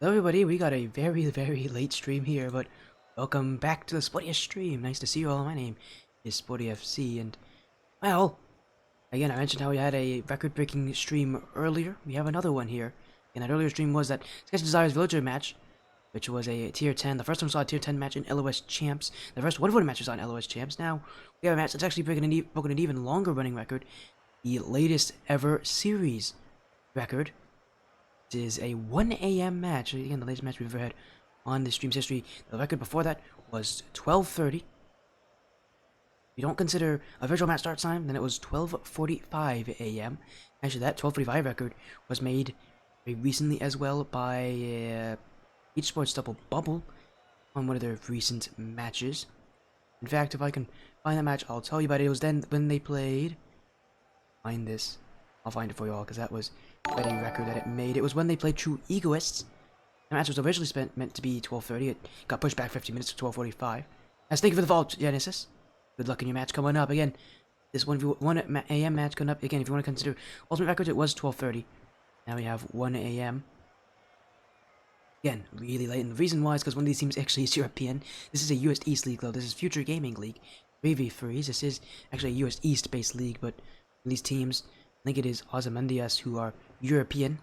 Hello everybody, we got a very late stream here, but welcome back to the Sporty stream. Nice to see you all. My name is Sporty FC, and well, again, I mentioned how we had a record-breaking stream earlier. We have another one here, and that earlier stream was that Sketch Desires Villager match, which was a tier 10. The first one saw a tier 10 match in LOS Champs. The first one match was on LOS Champs. Now we have a match that's actually broken an even longer running record, the latest ever series record. It is a 1 a.m. match. Again, the latest match we've ever had on the stream's history. The record before that was 12:30. If you don't consider a virtual match start time, then it was 12:45 a.m. Actually, that 12:45 record was made very recently as well by Esports Double Bubble on one of their recent matches. In fact, if I can find that match, I'll tell you about it. It was then when they played. Find this. I'll find it for you all because that was a record that it made. It was when they played True Egoists. The match was originally meant to be 12:30. It got pushed back 15 minutes to 12:45. As thank you for the vault, Genesis. Good luck in your match coming up. Again, this 1 a.m. match coming up. Again, if you want to consider ultimate records, it was 12:30. Now we have 1 a.m. Again, really late. And the reason why is because one of these teams actually is European. This is a US East League, though. This is Future Gaming League. 3v3s. This is actually a US East based league, but these teams, I think it is Ozymandias, who are European.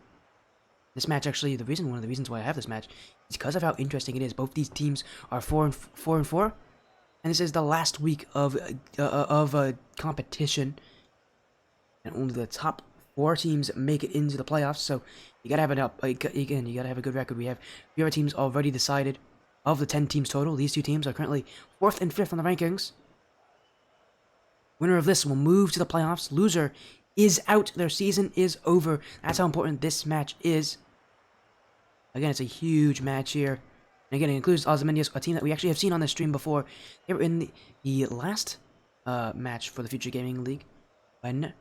This match actually, one of the reasons why I have this match is because of how interesting it is. Both these teams are 4-4, and this is the last week of competition, and only the top 4 teams make it into the playoffs. So you gotta have you gotta have a good record. We have teams already decided. Of the 10 teams total, these two teams are currently 4th and 5th on the rankings. Winner of this will move to the playoffs. Loser is out. Their season is over. That's how important this match is. Again, it's a huge match here. And again, it includes Ozymandias, a team that we actually have seen on the stream before. They were in the last match for the Future Gaming League when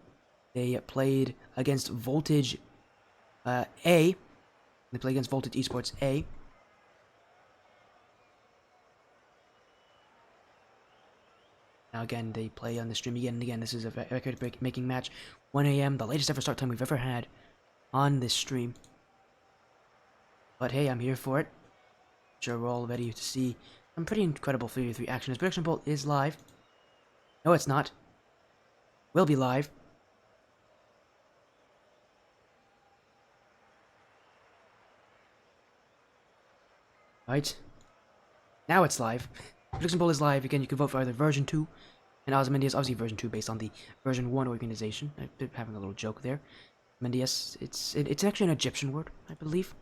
they played against Voltage A. They played against Voltage Esports A. Now again, they play on the stream again and again. This is a record-making match. 1 a.m., the latest ever start time we've ever had on this stream. But hey, I'm here for it. Sure, we're all ready to see some pretty incredible 3v3 action. This prediction poll is live. No, it's not. Will be live. Right. Now it's live. Prediction poll is live. Again, you can vote for either version 2 and Ozymandias, obviously version 2 based on the version 1 organization. I've been having a little joke there. Ozymandias, it's actually an Egyptian word, I believe.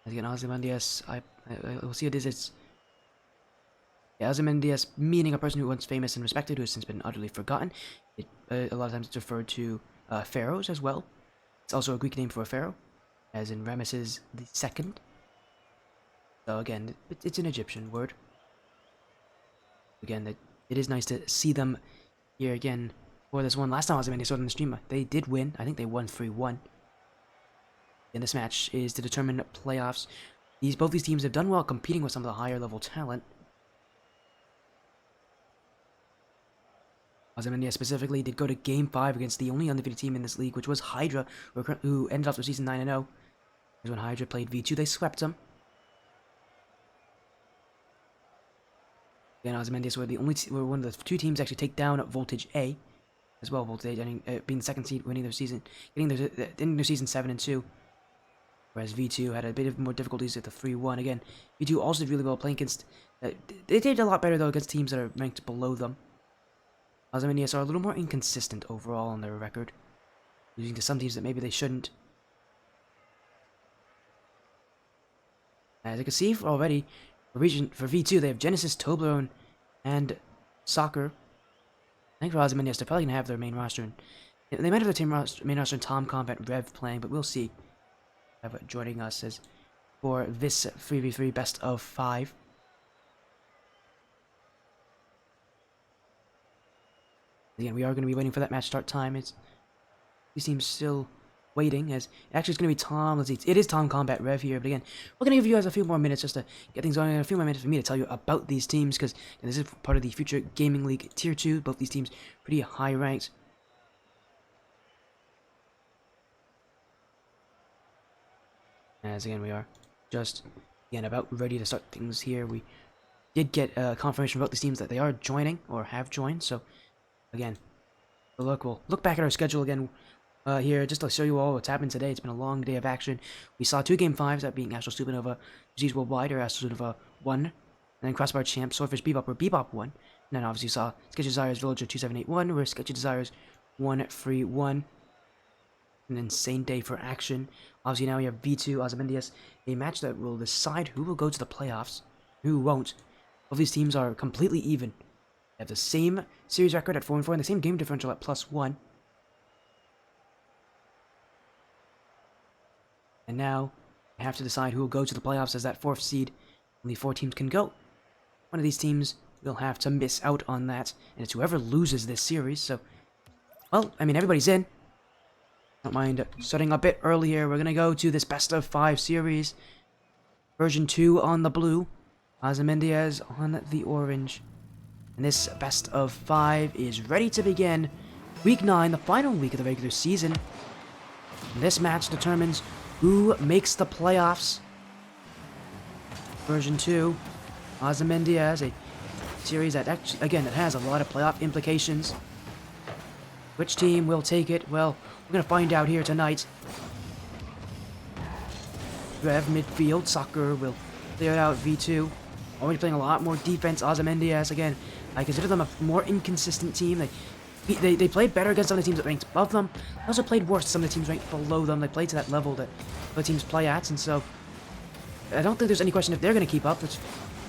Again, Ozymandias, we'll see what it is. It's Ozymandias, meaning a person who once famous and respected, who has since been utterly forgotten. A lot of times it's referred to pharaohs as well. It's also a Greek name for a pharaoh, as in Ramesses II. So again, it's an Egyptian word. Again, it is nice to see them here again for this one. Last time Ozymandias on the stream, they did win. I think they won 3-1. And this match is to determine playoffs. Both these teams have done well competing with some of the higher level talent. Ozymandias specifically did go to Game 5 against the only undefeated team in this league, which was Hydra, who ended off their season 9-0. Because when Hydra played V2, they swept them. Again, Ozymandias were one of the 2 teams to actually take down Voltage A, as well. Voltage being the 2nd seed, winning their season, ending their season 7-2. Whereas V2 had a bit of more difficulties at the 3-1. Again, V2 also did really well playing against. They did a lot better though against teams that are ranked below them. Ozymandias are a little more inconsistent overall on their record, losing to some teams that maybe they shouldn't. As you can see already, for V2 they have Genesis, Toblerone, and Soccer. I think for Ozymandias they're probably gonna have their main roster, and they might have their main roster and Tom Combat Rev playing, but we'll see. Joining us as for this 3v3 best of 5. Again, we are going to be waiting for that match start time. These teams still waiting, as actually it's going to be Tom. Let's see, it is Tom Combat Rev here, but again, we're going to give you guys a few more minutes just to get things going, and a few more minutes for me to tell you about these teams, because this is part of the Future Gaming League Tier 2. Both these teams pretty high ranked. As again, we are just, again, about ready to start things here. We did get confirmation about these teams that they are joining, or have joined, so, again, we'll look back at our schedule again here, just to show you all what's happened today. It's been a long day of action. We saw 2 Game 5s, that being Astro Supernova Disease Worldwide, or Astro Supernova 1, and then Crossbar Champ, Swordfish Bebop, or Bebop 1. And then obviously saw Sketchy Desires Villager 2781, where Sketchy Desires 131. An insane day for action. Obviously now we have V2 Ozymandias, a match that will decide who will go to the playoffs, who won't. Both these teams are completely even. They have the same series record at 4-4 and the same game differential at +1. And now we have to decide who will go to the playoffs as that 4th seed. Only 4 teams can go. One of these teams will have to miss out on that, and it's whoever loses this series. So, well, I mean, everybody's in. Don't mind starting a bit earlier. We're going to go to this best of 5 series. Version 2 on the blue. Ozymandias on the orange. And this best of 5 is ready to begin. Week 9, the final week of the regular season. And this match determines who makes the playoffs. Version 2. Ozymandias, a series that actually, again, it has a lot of playoff implications. Which team will take it? Well, we're going to find out here tonight. Rev midfield. Soccer will clear it out. V2. Already playing a lot more defense. Ozymandias, again, I consider them a more inconsistent team. They played better against some of the teams that ranked above them. They also played worse some of the teams ranked below them. They played to that level that other teams play at. And so, I don't think there's any question if they're going to keep up. Which,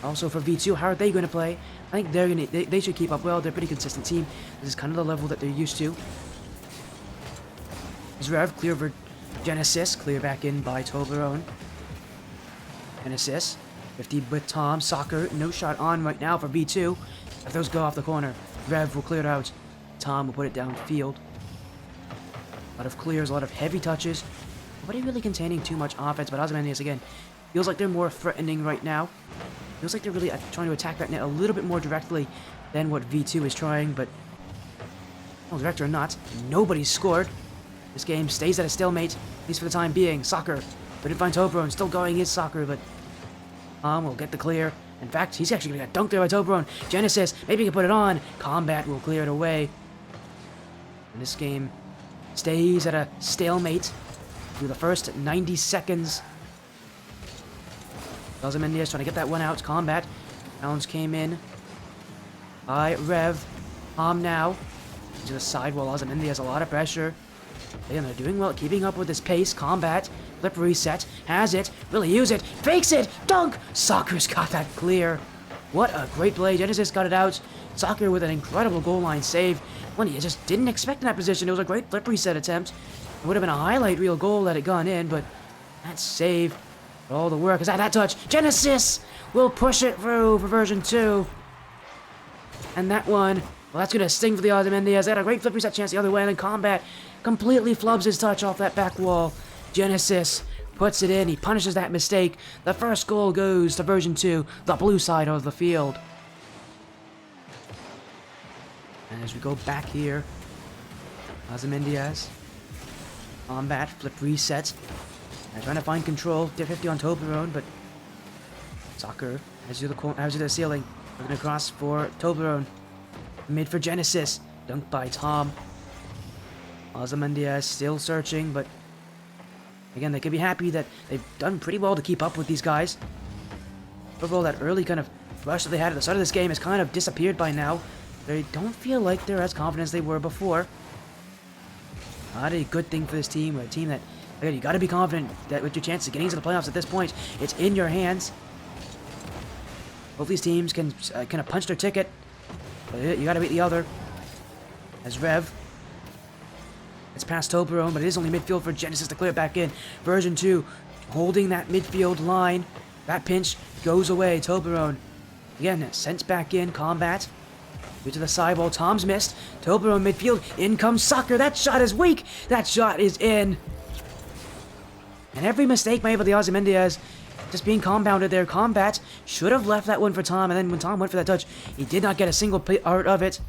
also for V2, how are they going to play? I think they should keep up well. They're a pretty consistent team. This is kind of the level that they're used to. Rev clear for Genesis, clear back in by Toblerone. Genesis, 50 with Tom. Soccer, no shot on right now for V2. If those go off the corner, Rev will clear it out. Tom will put it downfield. A lot of clears, a lot of heavy touches. Nobody really containing too much offense, but Ozymandias, again, feels like they're more threatening right now. Feels like they're really trying to attack that net a little bit more directly than what V2 is trying, but well, direct or not, nobody's scored. This game stays at a stalemate, at least for the time being. Soccer, we didn't find Toblerone, still going his Soccer, but Tom will get the clear. In fact, he's actually going to get dunked there by Toblerone. Genesis, maybe he can put it on. Combat will clear it away. And this game stays at a stalemate through the first 90 seconds. Ozymandias trying to get that one out. Combat. Challenge came in by Rev. Tom now to the side while Ozymandias has a lot of pressure. Again, they're doing well, keeping up with his pace. Combat. Flip reset. Has it. Really use it. Fakes it. Dunk. Soccer's got that clear. What a great play. Genesis got it out. Soccer with an incredible goal line save. One you just didn't expect in that position. It was a great flip reset attempt. It would have been a highlight reel goal had it gone in, but that save, all the work is at that touch. Genesis will push it through for version 2. And that one, well, that's going to sting for the Ozymandias. They had a great flip reset chance the other way, and then Combat completely flubs his touch off that back wall. Genesis puts it in. He punishes that mistake. The first goal goes to version 2, the blue side of the field. And as we go back here, Ozymandias, Combat, flip reset. And trying to find control. Dip 50 on Toblerone, but Soccer has you to the ceiling. Looking across for Toblerone. Mid for Genesis. Dunked by Tom. Ozymandias still searching, but again, they can be happy that they've done pretty well to keep up with these guys. Overall, that early kind of rush that they had at the start of this game has kind of disappeared by now. They don't feel like they're as confident as they were before. Not a good thing for this team, or a team that, again, you got to be confident that with your chance of getting into the playoffs at this point, it's in your hands. Both these teams can kind of punch their ticket, but you got to beat the other. As Rev, it's past Toblerone, but it is only midfield for Genesis to clear it back in. Version 2, holding that midfield line. That pinch goes away. Toblerone, again, sent back in. Combat. Due to the sidewall, Tom's missed. Toblerone midfield. In comes Soccer. That shot is weak. That shot is in. And every mistake made by the Ozymandias just being compounded there. Combat should have left that one for Tom, and then when Tom went for that touch, he did not get a single part of it.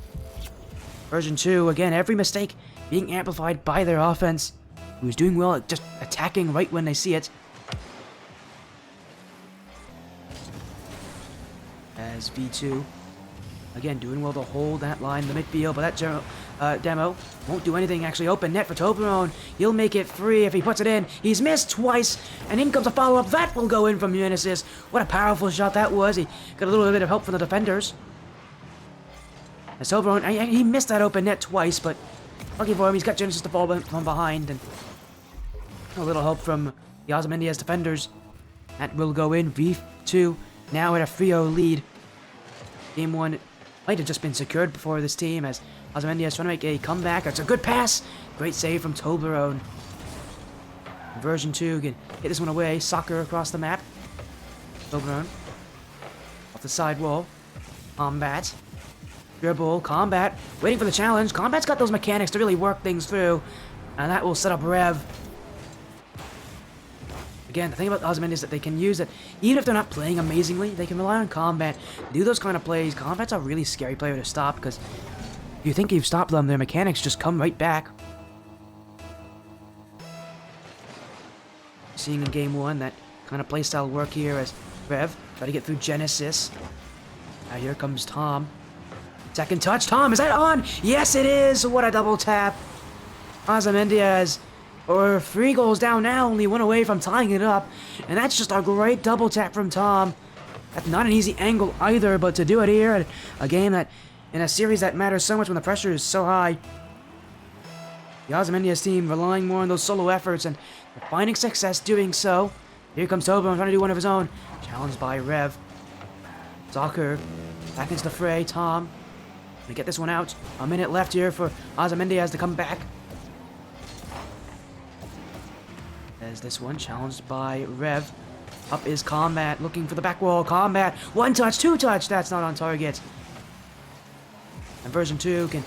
Version 2, again, every mistake being amplified by their offense, who's doing well at just attacking right when they see it. as V2. Again, doing well to hold that line in the midfield, but that demo won't do anything. Actually, open net for Toblerone. He'll make it free if he puts it in. He's missed twice, and in comes a follow-up. That will go in from Genesis. What a powerful shot that was. He got a little bit of help from the defenders. As Toblerone, he missed that open net twice, but lucky for him, he's got Genesis to fall from behind, and a little help from the Ozymandias defenders. That will go in. V2 now at a 3-0 lead. Game 1 might have just been secured before this team as Ozymandias trying to make a comeback. It's a good pass. Great save from Toblerone. Version 2 can hit this one away. Soccer across the map. Toblerone. Off the side wall. Combat. Dribble. Combat. Waiting for the challenge. Combat's got those mechanics to really work things through. And that will set up Rev. Again, the thing about Ozymandias is that they can use it, even if they're not playing amazingly, they can rely on Combat, do those kind of plays. Combat's a really scary player to stop, because if you think you've stopped them, their mechanics just come right back. Seeing in Game 1 that kind of playstyle work here as Rev try to get through Genesis. Now here comes Tom. Second touch, Tom, is that on? Yes, it is! What a double tap! Ozymandias or 3 goals down now, only 1 away from tying it up. And that's just a great double tap from Tom. That's not an easy angle either, but to do it here at a game that, in a series that matters so much when the pressure is so high. The Ozymandias team relying more on those solo efforts and finding success doing so. Here comes Toblerone trying to do one of his own. Challenged by Rev. Soccer back into the fray. Tom gonna get this one out. A minute left here for Ozymandias to come back. As this one challenged by Rev. Up is Combat, looking for the back wall. Combat, 1 touch, 2 touch. That's not on target. And version 2 can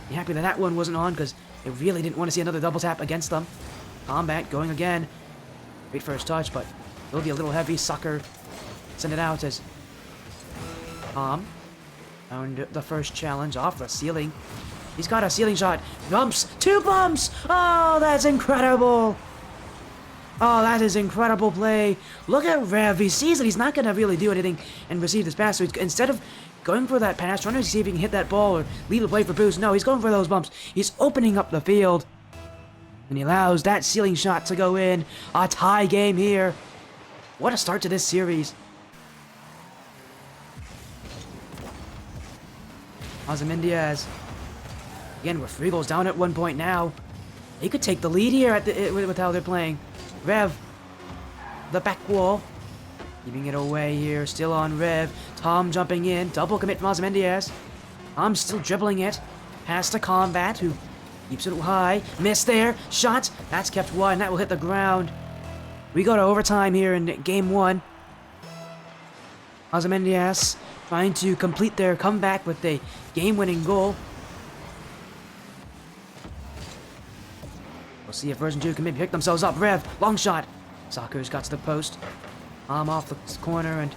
be happy that that one wasn't on, because they really didn't want to see another double tap against them. Combat going again. Great first touch, but it'll be a little heavy. Sucker send it out as Tom found the first challenge off the ceiling. He's got a ceiling shot. Bumps, 2 bumps. Oh, that's incredible. Oh, that is incredible play. Look at Rev. He sees that he's not going to really do anything and receive this pass. So instead of going for that pass, trying to see if he can hit that ball or leave the play for boost, no, he's going for those bumps. He's opening up the field. And he allows that ceiling shot to go in. A tie game here. What a start to this series. Ozymandias. Again, we're 3 goals down at 1 point now. They could take the lead here with how they're playing. Rev, the back wall, keeping it away here, still on Rev. Tom jumping in, double commit from Ozymandias. Tom still dribbling it, pass to Combat, who keeps it high. Miss there, shot, that's kept 1, that will hit the ground. We go to overtime here in Game 1. Ozymandias trying to complete their comeback with a game-winning goal. We'll see if version 2 can maybe pick themselves up. Rev, long shot. Soccer's got to the post. Off the corner, and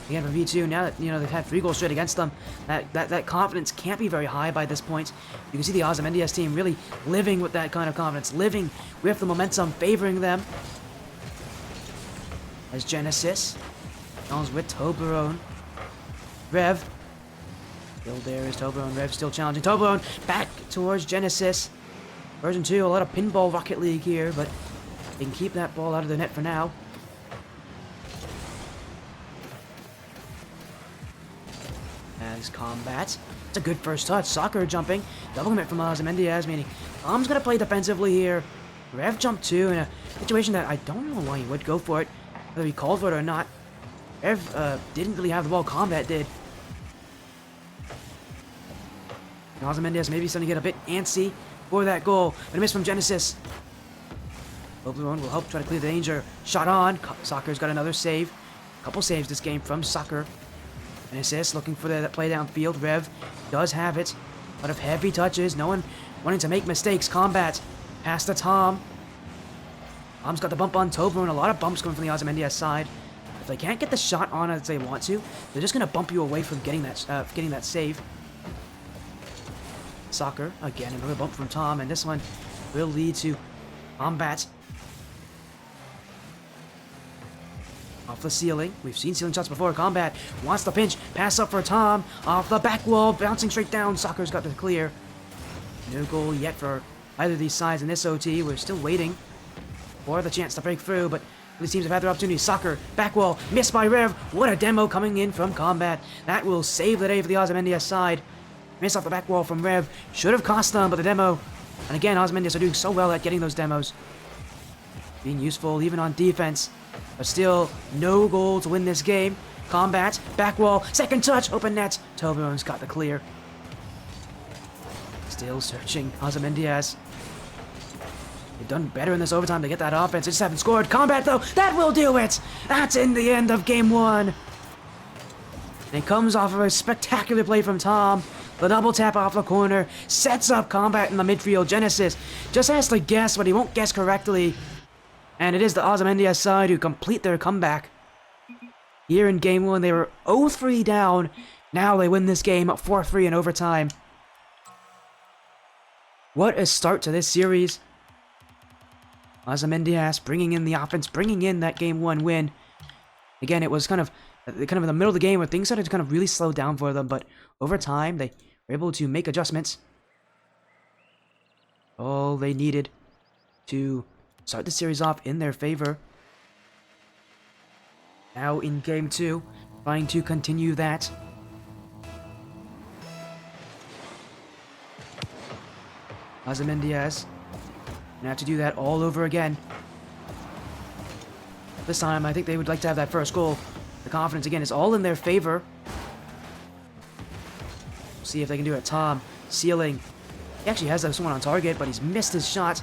again for V2, now that they've had 3 goals straight against them, that confidence can't be very high by this point. You can see the Ozymandias team really living with that kind of confidence, living with the momentum favoring them. As Genesis challenged with Toblerone. Rev. Still there is Toblerone. Rev still challenging. Toblerone back towards Genesis. Version 2, a lot of pinball Rocket League here, but they can keep that ball out of the net for now. As Combat. It's a good first touch. Soccer jumping. Double commit from Ozymandias, meaning Tom's going to play defensively here. Rev jumped too in a situation that I don't know why he would go for it, whether he called for it or not. Rev didn't really have the ball. Combat did. And Ozymandias maybe starting to get a bit antsy for that goal, but a miss from Genesis. Toblerone will help try to clear the danger. Shot on. Soccer's got another save. A couple saves this game from Soccer. An assist, looking for that play downfield. Rev does have it. A lot of heavy touches. No one wanting to make mistakes. Combat. Pass to Tom. Tom's got the bump on Toblerone. A lot of bumps coming from the Ozymandias side. If they can't get the shot on as they want to, they're just going to bump you away from getting that save. Soccer, again, another bump from Tom, and this one will lead to Combat. Off the ceiling. We've seen ceiling shots before. Combat wants the pinch. Pass up for Tom. Off the back wall. Bouncing straight down. Soccer's got the clear. No goal yet for either of these sides in this OT. We're still waiting for the chance to break through, but these teams have had their opportunity. Soccer, back wall, missed by Rev. What a demo coming in from Combat. That will save the day for the Ozymandias side. Miss off the back wall from Rev. Should have cost them, but the demo. And again, Ozymandias are doing so well at getting those demos. Being useful even on defense. But still, no goal to win this game. Combat, back wall, second touch, open net. Toblerone's got the clear. Still searching, Ozymandias. They've done better in this overtime to get that offense. They just haven't scored. Combat, though, that will do it! That's in the end of game one. And it comes off of a spectacular play from Tom. The double tap off the corner sets up Combat in the midfield. Genesis just has to guess, but he won't guess correctly. And it is the Ozymandias side who complete their comeback. Here in game one, they were 0-3 down. Now they win this game 4-3 in overtime. What a start to this series. Ozymandias bringing in the offense, bringing in that game one win. Again, it was kind of in the middle of the game where things started to kind of really slow down for them, but over time they were able to make adjustments. All they needed to start the series off in their favor. Now in game two, trying to continue that. Ozymandias gonna have to do that all over again. This time, I think they would like to have that first goal. The confidence, again, is all in their favor. We'll see if they can do it. Tom, ceiling. He actually has someone on target, but he's missed his shot.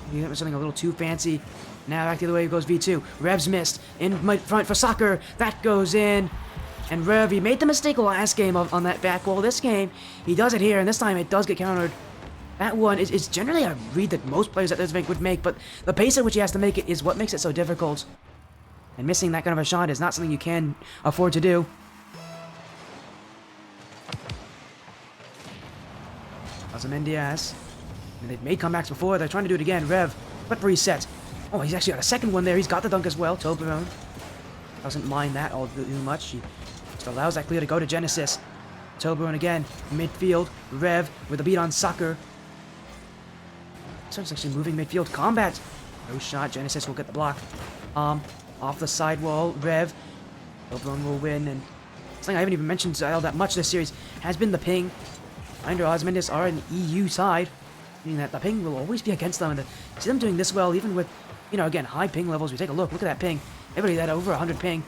Maybe that was something a little too fancy. Now back the other way goes V2. Rev's missed. In front for Soccer. That goes in. And Rev, he made the mistake last game on that back wall. This game, he does it here, and this time it does get countered. That one is generally a read that most players at this rank would make, but the pace at which he has to make it is what makes it so difficult. And missing that kind of a shot is not something you can afford to do. Ozymandias. They've made comebacks before. They're trying to do it again. Rev, but reset. Oh, he's actually got a second one there. He's got the dunk as well. Toblerone doesn't mind that all too much. He just allows that clear to go to Genesis. Toblerone again. Midfield. Rev with a beat on Soccer. Starts actually moving midfield. Combat. No shot. Genesis will get the block. Off the sidewall. Rev. Toblerone will win. And something I haven't even mentioned all that much this series has been the ping. Under Ozymandias are an EU side, meaning that the ping will always be against them. And to see them doing this well, even with, again, high ping levels. We take a look. Look at that ping. Everybody had over 100 ping.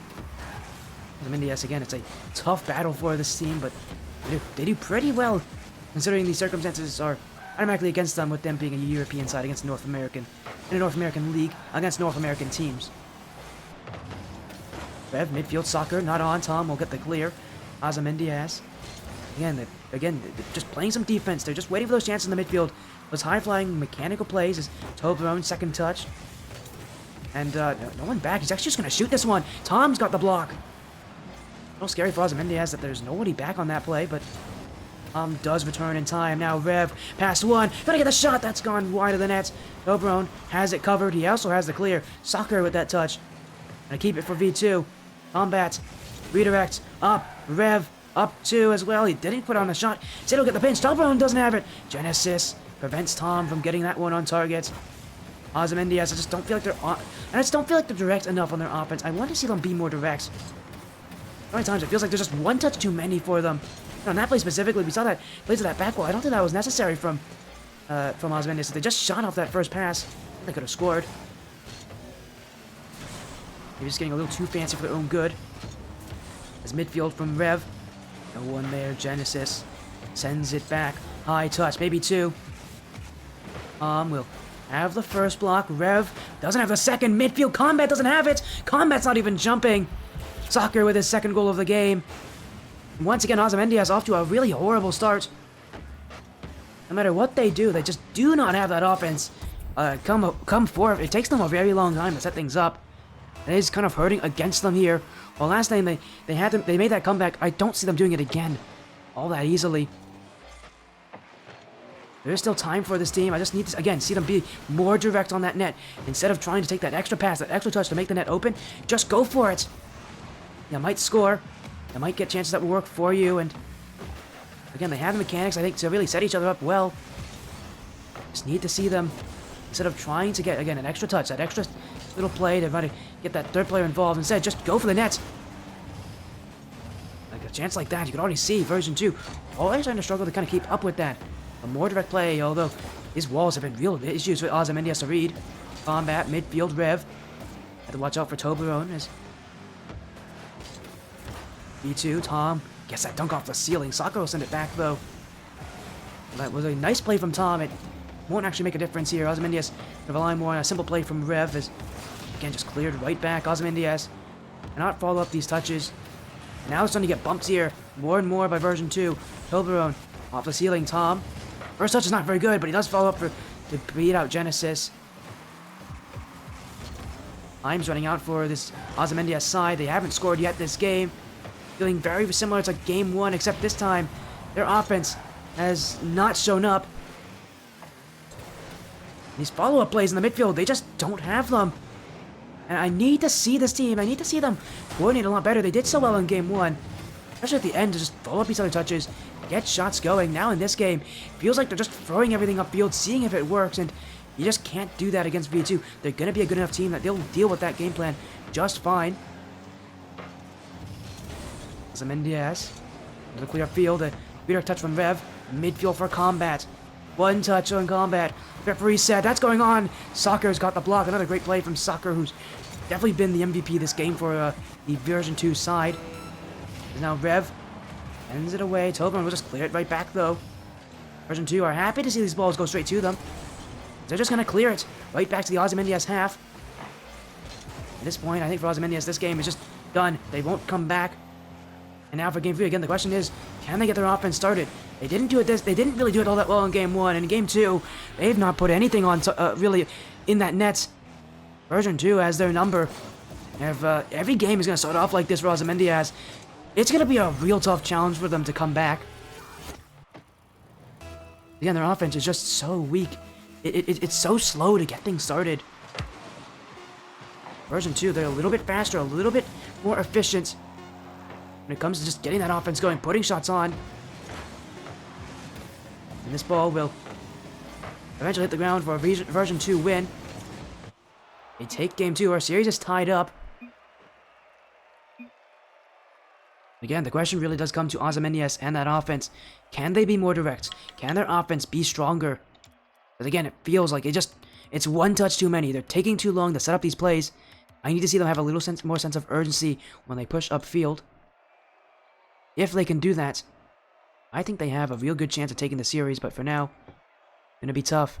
Ozymandias, again, it's a tough battle for this team, but they do pretty well, considering the circumstances are automatically against them, with them being a European side against North American, in a North American league against North American teams. Rev, midfield, Soccer, not on. Tom will get the clear. Ozymandias. Again, they're just playing some defense. They're just waiting for those chances in the midfield. Those high-flying mechanical plays is Toblerone, second touch. And no one back. He's actually just going to shoot this one. Tom's got the block. A little scary for Ozymandias that there's nobody back on that play, but does return in time. Now Rev, past one. Gonna get the shot. That's gone wide of the net. Toblerone has it covered. He also has the clear. Soccer with that touch. Gonna keep it for V2. Combat. Redirect. Up. Rev. Up 2 as well. He didn't put on a shot. Said he'll get the pinch. Toblerone doesn't have it. Genesis prevents Tom from getting that one on target. Ozymandias, I just don't feel like they're direct enough on their offense. I want to see them be more direct. How many times it feels like there's just one touch too many for them. On that play specifically, we saw that plays to that back wall. I don't think that was necessary from Ozymandias. They just shot off that first pass. They could have scored. Maybe just getting a little too fancy for their own good. As midfield from Rev. No one there. Genesis sends it back. High touch. Maybe 2. Will have the first block. Rev doesn't have the second. Midfield. Combat doesn't have it. Combat's not even jumping. Soccer with his second goal of the game. And once again, Ozymandias off to a really horrible start. No matter what they do, they just do not have that offense come forth. It takes them a very long time to set things up. It is kind of hurting against them here. Well, last time they made that comeback. I don't see them doing it again all that easily. There's still time for this team. I just need to, again, see them be more direct on that net. Instead of trying to take that extra pass, that extra touch to make the net open, just go for it. You might score. You might get chances that will work for you. And again, they have the mechanics, I think, to really set each other up well. Just need to see them, instead of trying to get, again, an extra touch, that extra little play to try to get that third player involved. Instead, just go for the net. Like a chance like that, you can already see version 2 always trying to struggle to kind of keep up with that. A more direct play, although his walls have been real issues with Ozymandias to read. Combat, midfield, Rev. Have to watch out for Toblerone as B2, Tom gets that dunk off the ceiling. Soccer will send it back though. That was a nice play from Tom. It won't actually make a difference here. Ozymandias relying more on a simple play from Rev as, again, just cleared right back. Ozymandias cannot follow up these touches. Now it's starting to get bumped here more and more by version 2. Toblerone off the ceiling, Tom. First touch is not very good, but he does follow up to beat out Genesis. Time's running out for this Ozymandias side. They haven't scored yet this game. Feeling very similar to game 1, except this time their offense has not shown up. These follow-up plays in the midfield, they just don't have them. And I need to see this team. I need to see them coordinate a lot better. They did so well in game 1. Especially at the end to just follow up each other touches, get shots going. Now in this game, feels like they're just throwing everything upfield, seeing if it works, and you just can't do that against V2. They're going to be a good enough team that they'll deal with that game plan just fine. Ozymandias, the clear field, a beater touch from Rev, midfield for combat. One touch on combat. Referee said, that's going on. Soccer's got the block. Another great play from Soccer, who's definitely been the MVP this game for the version 2 side. Now Rev ends it away. Toblerone will just clear it right back though. Version 2 are happy to see these balls go straight to them. They're just going to clear it right back to the Ozymandias half. At this point, I think for Ozymandias, this game is just done. They won't come back. And now for game 3, again, the question is, can they get their offense started? They didn't really do it all that well in game 1. And in game 2, they've not put anything on really in that net. Version 2 has their number. If every game is going to start off like this for Ozymandias, it's going to be a real tough challenge for them to come back. Again, their offense is just so weak. It's so slow to get things started. Version 2, they're a little bit faster, a little bit more efficient when it comes to just getting that offense going, putting shots on. And this ball will eventually hit the ground for a version 2 win. They take game 2. Our series is tied up. Again, the question really does come to Ozymandias and that offense. Can they be more direct? Can their offense be stronger? Because again, it feels like it's one touch too many. They're taking too long to set up these plays. I need to see them have a little more sense of urgency when they push upfield. If they can do that, I think they have a real good chance of taking the series, but for now, it's gonna be tough.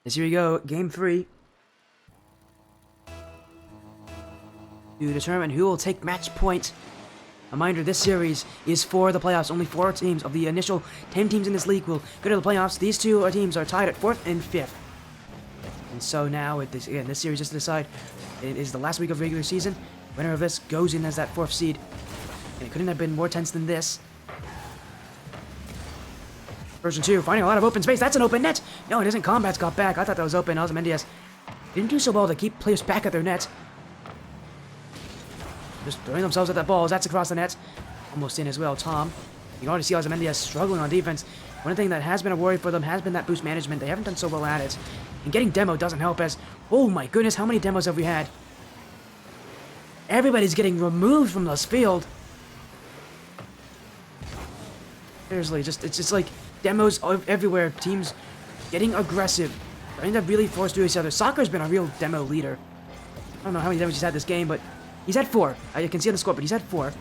As here we go, game 3. To determine who will take match point. Reminder, this series is for the playoffs. Only 4 teams of the initial 10 teams in this league will go to the playoffs. These 2 teams are tied at 4th and 5th. And so now, this series just to decide, it is the last week of regular season. Winner of this goes in as that 4th seed. And it couldn't have been more tense than this. Version 2, finding a lot of open space. That's an open net! No, it isn't. Combat's got back. I thought that was open. Ozymandias didn't do so well to keep players back at their net. Just throwing themselves at that ball. That's across the net. Almost in as well. Tom. You can already see Ozymandias struggling on defense. One thing that has been a worry for them has been that boost management. They haven't done so well at it. And getting demo doesn't help as... Oh my goodness, how many demos have we had? Everybody's getting removed from this field. Seriously, it's just like demos everywhere. Teams getting aggressive. Trying to really force through each other. Soccer's been a real demo leader. I don't know how many demos he's had this game, but he's had 4. I can see on the score, but he's had 4.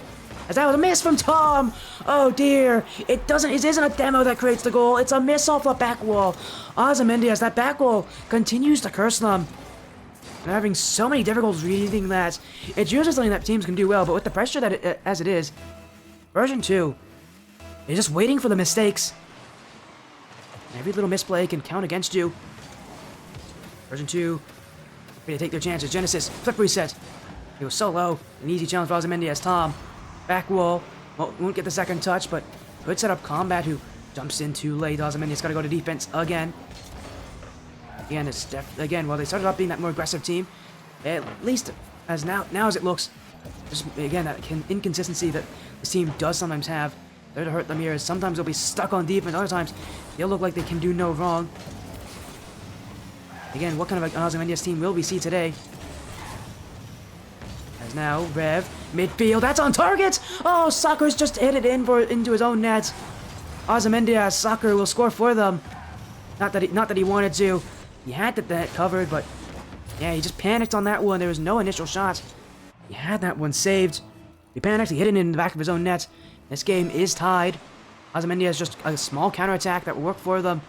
As that was a miss from Tom! Oh dear! It isn't a demo that creates the goal, it's a miss off the back wall. Ozymandias, that back wall continues to curse them. They're having so many difficulties reading that. It's usually something that teams can do well, but with the pressure that as it is, version 2 is just waiting for the mistakes. Every little misplay can count against you. Version 2, ready to take their chances. Genesis, flip reset. He was so low. An easy challenge for Ozymandias. Tom, back wall. Won't get the second touch, but good set up combat who jumps in too late. Ozymandias got to go to defense again. Again, while they started off being that more aggressive team, at least as now as it looks, just again that inconsistency that this team does sometimes have. There to hurt them here is sometimes they'll be stuck on defense, other times they'll look like they can do no wrong. Again, what kind of an Ozymandias team will we see today? As now, Rev, midfield, that's on target! Oh, Soccer's just hit it into his own net. Ozymandias, Soccer will score for them. Not that he wanted to. He had the net covered, but yeah, he just panicked on that one. There was no initial shot. He had that one saved. He panicked, he hit it in the back of his own net. This game is tied. Ozymandias just a small counterattack that will work for them.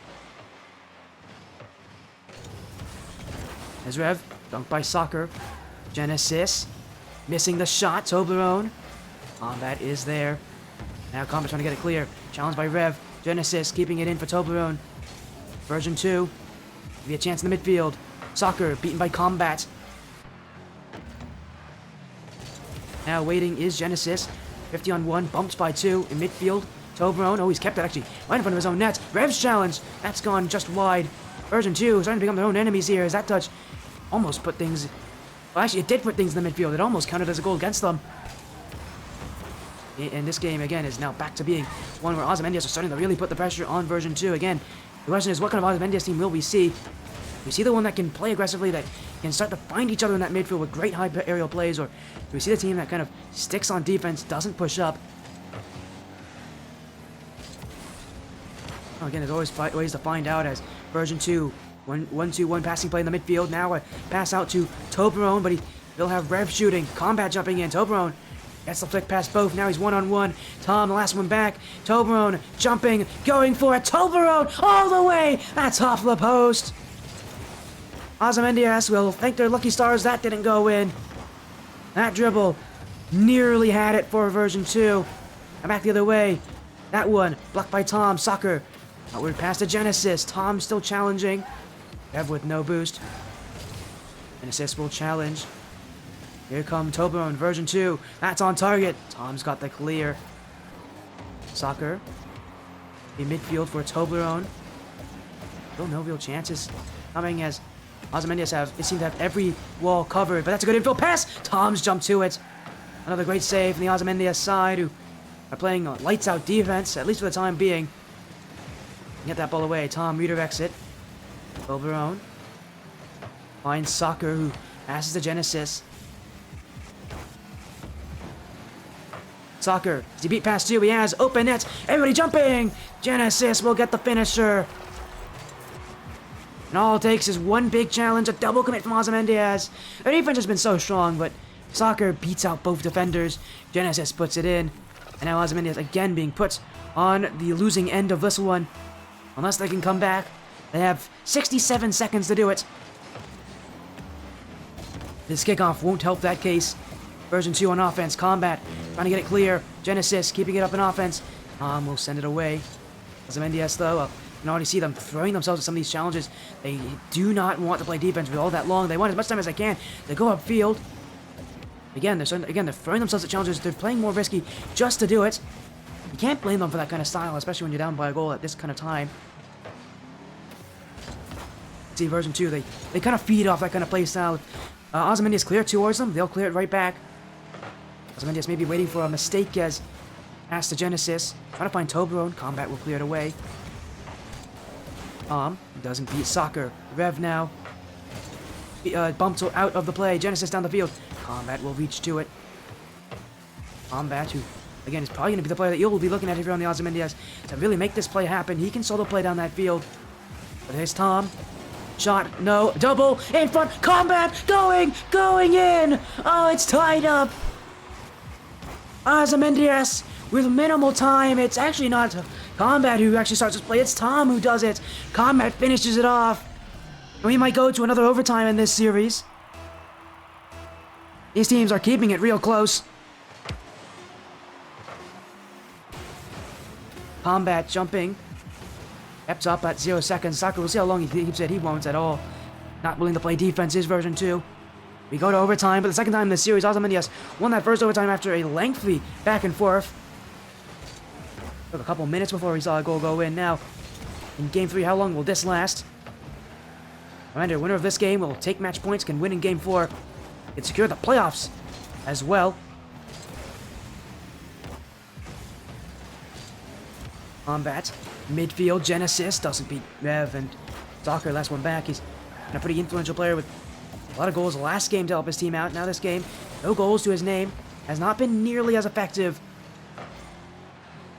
As Rev, dunked by Soccer. Genesis, missing the shot. Toblerone. Combat is there. Now Combat trying to get it clear. Challenged by Rev. Genesis keeping it in for Toblerone. Version 2. Be a chance in the midfield. Soccer beaten by Combat. Now waiting is Genesis. 50 on 1, bumped by 2 in midfield. Toblerone, oh, he's kept it actually right in front of his own net. Rev's challenge, that's gone just wide. Version 2 starting to become their own enemies here as that touch almost put things... Well, actually, it did put things in the midfield. It almost counted as a goal against them. And this game, again, is now back to being one where Ozymandias are starting to really put the pressure on Version 2. Again, the question is, what kind of Ozymandias team will we see? We see the one that can play aggressively, that can start to find each other in that midfield with great high aerial plays, or do we see the team that kind of sticks on defense, doesn't push up? Oh, again, there's always ways to find out as Version 2, 1-2-1 passing play in the midfield. Now a pass out to Toblerone, but he'll have Rev shooting. Combat jumping in. Toblerone gets the flick past both. Now he's one-on-one. Tom, the last one back. Toblerone jumping, going for it. Toblerone all the way. That's off the post. Ozymandias will thank their lucky stars that didn't go in. That dribble nearly had it for Version 2. And back the other way. That one blocked by Tom. Soccer outward pass to Genesis. Tom still challenging. Rev with no boost. Genesis will challenge. Here come Toblerone, Version 2. That's on target. Tom's got the clear. Soccer in midfield for Toblerone. Still no real chances coming as Ozymandias seem to have every wall covered, but that's a good infield pass. Tom's jumped to it. Another great save from the Ozymandias side, who are playing lights out defense, at least for the time being. Get that ball away. Tom redirects it. Toblerone finds Soccer, who passes to Genesis. Soccer, does he beat past 2? He has open net. Everybody jumping. Genesis will get the finisher. And all it takes is one big challenge, a double commit from Ozymandias. Their defense has been so strong, but Soccer beats out both defenders. Genesis puts it in. And now Ozymandias again being put on the losing end of this one. Unless they can come back. They have 67 seconds to do it. This kickoff won't help that case. Version 2 on offense. Combat trying to get it clear. Genesis keeping it up in offense. Will send it away. Ozymandias, though, you can already see them throwing themselves at some of these challenges. They do not want to play defense for all that long. They want as much time as they can to go upfield. Again, they're throwing themselves at challenges. They're playing more risky just to do it. You can't blame them for that kind of style, especially when you're down by a goal at this kind of time. See, Version 2, they kind of feed off that kind of play style. Ozymandias clear towards them. They'll clear it right back. Ozymandias may be waiting for a mistake as pass to Genesis. Trying to find Toblerone. Combat will clear it away. Doesn't beat Soccer. Rev now. Bumped out of the play. Genesis down the field. Combat will reach to it. Combat, who, again, is probably going to be the player that you'll be looking at if you're on the Ozymandias to really make this play happen. He can solo play down that field. But here's Tom. Shot, no, double, in front, Combat, going in! Oh, it's tied up! Ozymandias with minimal time. It's actually not Combat who actually starts this play, it's Tom who does it. Combat finishes it off. We might go to another overtime in this series. These teams are keeping it real close. Combat jumping. Kept up at 0 seconds. Soccer, we'll see how long he keeps it. He won't at all. Not willing to play defense is version 2. We go to overtime, but the second time in the series, Ozymandias won that first overtime after a lengthy back and forth. Took a couple minutes before we saw a goal go in. Now, in Game 3, how long will this last? Reminder, winner of this game will take match points, can win in Game 4, can secure the playoffs as well. Combat, midfield, Genesis, doesn't beat Rev, and Soccer, last one back. He's a pretty influential player with a lot of goals last game to help his team out. Now this game, no goals to his name, has not been nearly as effective.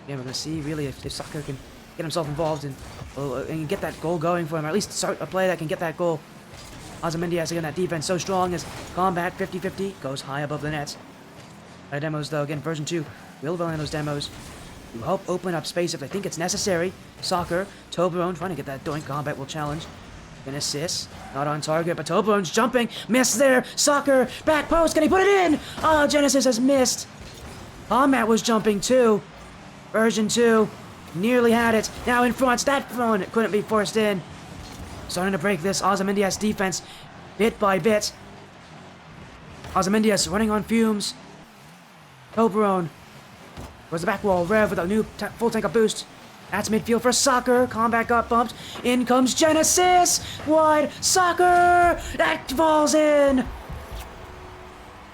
Yeah, we're going to see really if Soccer can get himself involved and get that goal going for him, or at least start a play that can get that goal. Ozymandias, again, that defense so strong as Combat 50-50 goes high above the net. Demos, though, again, version 2 will rely on those demos to help open up space if they think it's necessary. Soccer, Toblerone trying to get that doink. Combat will challenge. An assist, not on target, but Toblerone's jumping, missed there. Soccer, back post, can he put it in? Oh, Genesis has missed. Combat was jumping too. Version 2 nearly had it. Now in front, that one couldn't be forced in. Starting to break this Ozymandias defense bit by bit. Ozymandias running on fumes. Toblerone was the back wall. Rev with a new full tank of boost. That's midfield for Soccer. Combat got bumped. In comes Genesis. Wide. Soccer. That falls in.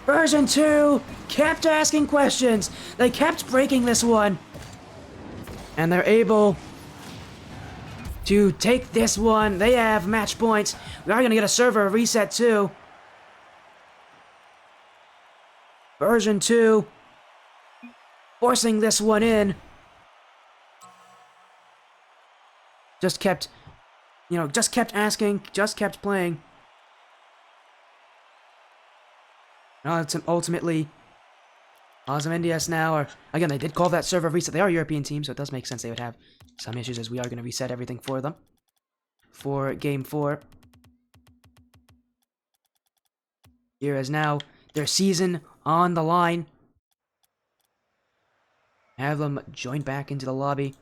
Version 2 kept asking questions. They kept breaking this one. And they're able to take this one. They have match points. We are going to get a server reset too. Version 2 forcing this one in. Just kept asking, just kept playing. Now it's ultimately Ozymandias now, or again, they did call that server reset. They are a European team, so it does make sense they would have some issues, as we are going to reset everything for them for Game 4. Here is now their season on the line. Have them join back into the lobby.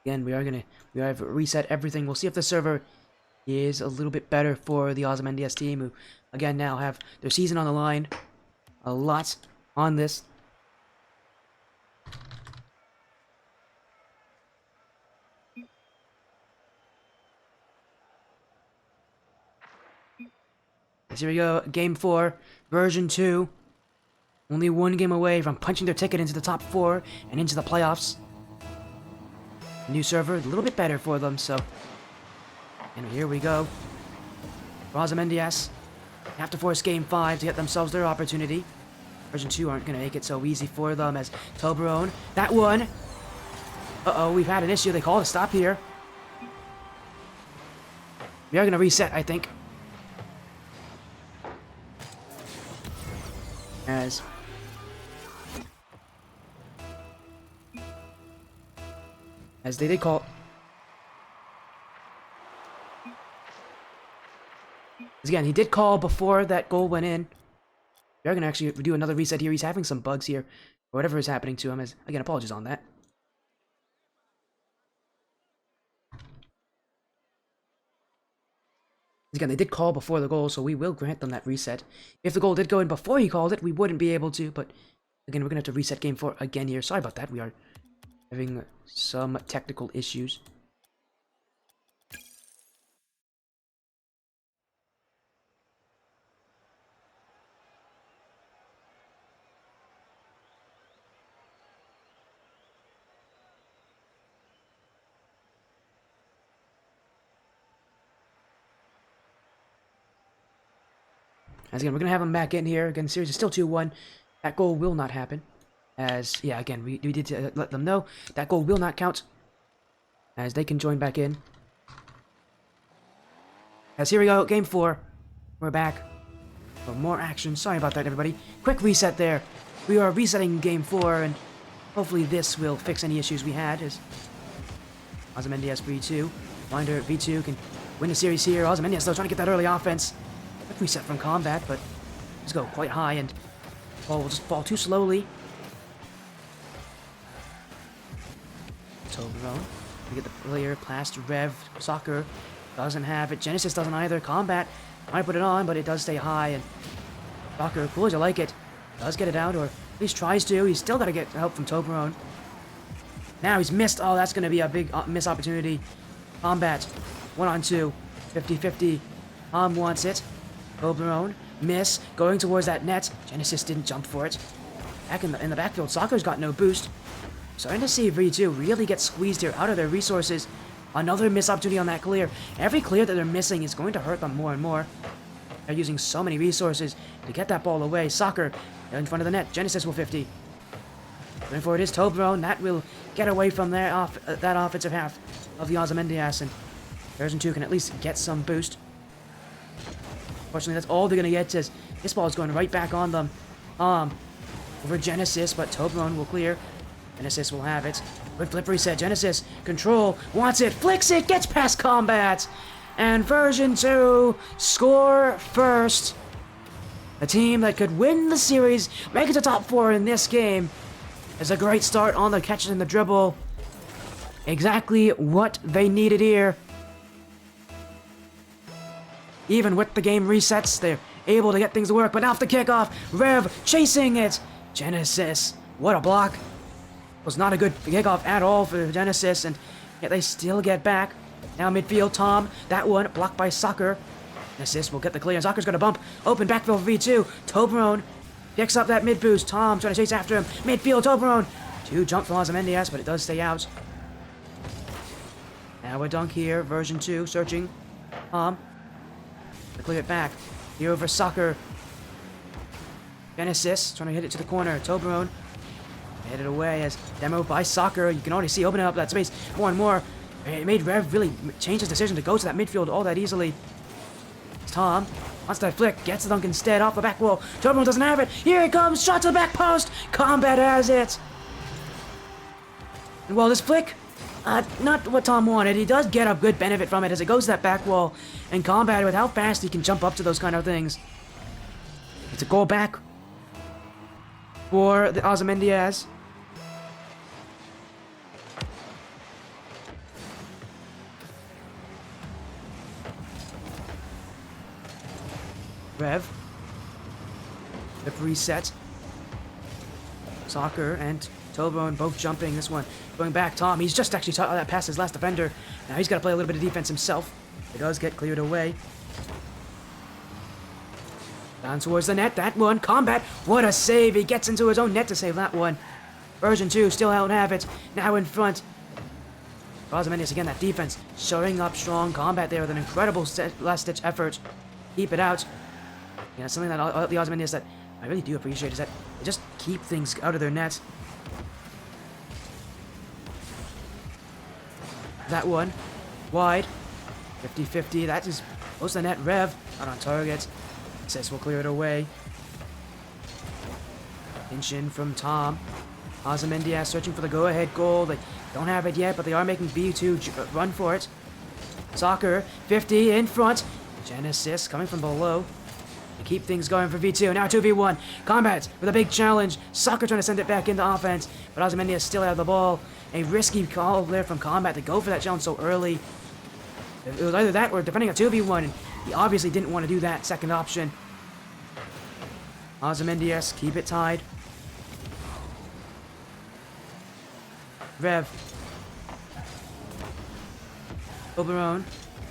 Again, we have reset everything. We'll see if the server is a little bit better for the Ozymandias team, who again now have their season on the line. A lot on this. So here we go, Game 4, version 2. Only one game away from punching their ticket into the top 4 and into the playoffs. New server, a little bit better for them, so... And here we go. Ozymandias have to force Game 5 to get themselves their opportunity. Version 2 aren't going to make it so easy for them as Toblerone. That one! Uh-oh, we've had an issue. They called a stop here. We are going to reset, I think. As they did call... Again, he did call before that goal went in. We're going to actually do another reset here. He's having some bugs here. Or whatever is happening to him. Again, apologies on that. Again, they did call before the goal, so we will grant them that reset. If the goal did go in before he called it, we wouldn't be able to, but again, we're going to have to reset Game 4 again here. Sorry about that. We are having some technical issues. As again, we're going to have him back in here. Again, the series is still 2-1. That goal will not happen. As, yeah, again, we did let them know that goal will not count. As they can join back in. As here we go, Game 4. We're back for more action. Sorry about that, everybody. Quick reset there. We are resetting Game 4, and hopefully this will fix any issues we had. As Ozymandias V2. Blinder V2 can win the series here. Ozymandias though trying to get that early offense. Quick reset from combat, but let's go quite high and ball will just fall too slowly. Toblerone. We get the player, Plast, Rev, Soccer doesn't have it. Genesis doesn't either. Combat might put it on, but it does stay high. And Soccer, cool as you like it, does get it out, or at least tries to. He's still got to get help from Toblerone. Now he's missed. Oh, that's going to be a big miss opportunity. Combat, 1-on-2, 50-50. Tom wants it. Toblerone, miss, going towards that net. Genesis didn't jump for it. Back in the backfield, Soccer's got no boost. Starting to see V2 really get squeezed here out of their resources. Another miss opportunity on that clear. Every clear that they're missing is going to hurt them more and more. They're using so many resources to get that ball away. Soccer in front of the net. Genesis will 50. Going for it is Toblerone. That will get away from their that offensive half of the Ozymandias. And version 2 can at least get some boost. Unfortunately, that's all they're going to get. Is this ball is going right back on them. Over Genesis, but Toblerone will clear. Genesis will have it. Good flip reset. Genesis, control, wants it, flicks it, gets past combat. And version 2, score first. A team that could win the series, make it to top 4 in this game. Is a great start on the catch and the dribble. Exactly what they needed here. Even with the game resets, they're able to get things to work. But off the kickoff, Rev chasing it. Genesis, what a block. Was not a good kickoff at all for Genesis, and yet they still get back. Now midfield, Tom, that one blocked by Soccer. Genesis will get the clear, and Soccer's going to bump. Open backfield for V2. Toblerone picks up that mid boost. Tom trying to chase after him. Midfield, Toblerone. 2 jump from Ozymandias, but it does stay out. Now a dunk here, version 2, searching. Tom to clear it back. Here over Soccer. Genesis trying to hit it to the corner. Toblerone headed away as demo by Soccer. You can already see opening up that space more and more. It made Rev really change his decision to go to that midfield all that easily. Tom wants that flick, gets the dunk instead off the back wall. Toblerone doesn't have it. Here it comes, shot to the back post. Combat has it. And while this flick, not what Tom wanted, he does get a good benefit from it as it goes to that back wall. And Combat, with how fast he can jump up to those kind of things. It's a goal back for the Ozymandias. Rev. The reset. Soccer and Toblerone both jumping. This one going back. Tom, he's just actually taught that past his last defender. Now he's got to play a little bit of defense himself. It does get cleared away. Down towards the net. That one. Combat. What a save. He gets into his own net to save that one. Version 2 still don't have it. Now in front. Ozymandias again. That defense showing up strong. Combat there with an incredible last-ditch effort. Keep it out. Yeah, something that the Ozymandias that I really do appreciate is that they just keep things out of their net. That one. Wide. 50-50. That is close to the net. Rev. Not on target. Says we'll clear it away. Pinch in from Tom. Ozymandias searching for the go-ahead goal. They don't have it yet, but they are making B2 run for it. Soccer. 50 in front. Genesis coming from below. To keep things going for V2. Now 2v1. Combat with a big challenge. Soccer trying to send it back into offense, but Ozymandias still out of the ball. A risky call there from Combat to go for that challenge so early. It was either that or defending a 2v1, and he obviously didn't want to do that second option. Ozymandias keep it tied. Rev. Toblerone.